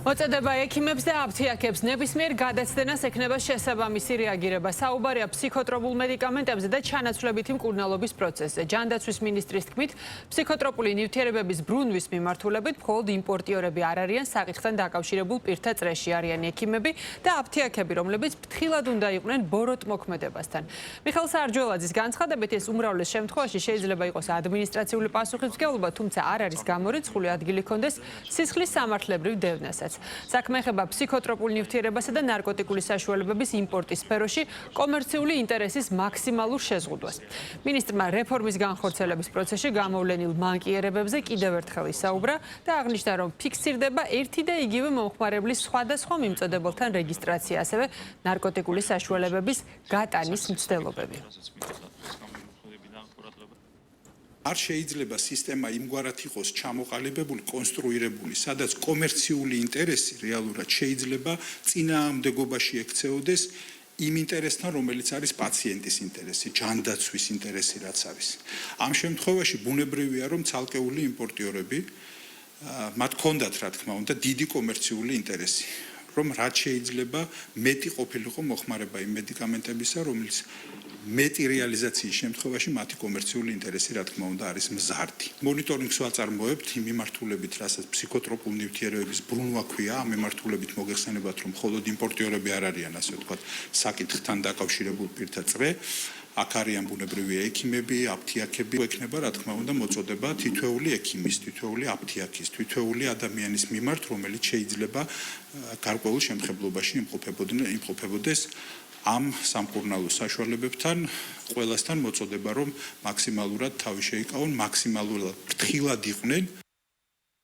მოწოდება ექიმებს და აფთიაქებს ნებისმიერ გადაცდენას ექნება შესაბამისი რეაგირება. საუბარია ფსიქოტროპულ მედიკამენტებზე და ჩანაცვლებითი მკურნალობის პროცესზე. ჯანდაცვის მინისტრის თქმით, ფსიქოტროპული ნივთიერებების ბრუნვის მიმართულებით მხოლოდ იმპორტიორები არ არიან საკითხთან დაკავშირებულ პირთა წრეში არიან ექიმები და აფთიაქები, რომლებიც ფრთხილად უნდა იყვნენ ბოროტმოქმედებასთან. მიხეილ სარჯველაძის განცხადებით, ეს უმრავლეს შემთხვევაში შეიძლება იყოს ადმინისტრაციული პასუხისმგებლობა, თუმცა არ არის გამორიცხული ადგილი ჰქონდეს სისხლის სამართლებრივ დევნასაც. საქმე ეხება ფსიქოტროპულ ნივთიერებასა და ნარკოტიკული საშუალებების იმპორტის სფეროში კომერციული ინტერესის მაქსიმალურ შეზღუდვას. მინისტრმა რეფორმის განხორციელების პროცესში გამოვლენილ მანკიერებებზე კიდევ ერთხელ ისაუბრა და აღნიშნა, რომ ფიქსირდება ერთი და იგივე მომხმარებლის სხვადასხვა მიმწოდებელთან რეგისტრაცია, ასევე ნარკოტიკული საშუალებების გატანის მცდელობები. არ შეიძლება სისტემა იმგვარად იყოს ჩამოყალიბებული, კონსტრუირებული, სადაც კომერციული ინტერესი რეალურად შეიძლება წინააღმდეგობაში ექცეოდეს იმ ინტერესთან, რომელიც არის პაციენტის ინტერესი, ჯანდაცვის ინტერესი, რაც არის. ამ შემთხვევაში ბუნებრივია, რომ ცალკეული იმპორტიორები მათ ჰქონდათ, რა თქმა უნდა, დიდი კომერციული ინტერესი, რომ რაც შეიძლება მეტი ყოფილიყო მოხმარება იმ მედიკამენტებისა, რომელიც მეტი რეალიზაციის შემთხვევაში მათი კომერციული ინტერესი, რა თქმა უნდა, არის მზარდი. მონიტორინგს ვაწარმოებთ იმ მიმართულებით, რასაც ფსიქოტროპულ ნივთიერებების ბრუნვა ქვია, ამ მიმართულებით მოგეხსენებათ, რომ მხოლოდ იმპორტიორები არ არიან, ასე ვთქვათ, საკითხთან დაკავშირებულ პირთა წრე. აქ არიან ბუნებრივია ექიმები, აფთიაქები, ექნება, რა თქმა უნდა, მოწოდება თითოეული ექიმის, თითოეული აფთიაქის, თითოეული ადამიანის მიმართ, რომელიც შეიძლება გარკვეულ შემთხვევაში იმყოფებოდეს ამ სამკურნალო საშუალებებთან, ყველასთან მოწოდება, რომ მაქსიმალურად თავი შეიკავონ, მაქსიმალურად ფრთხილად იყვნენ.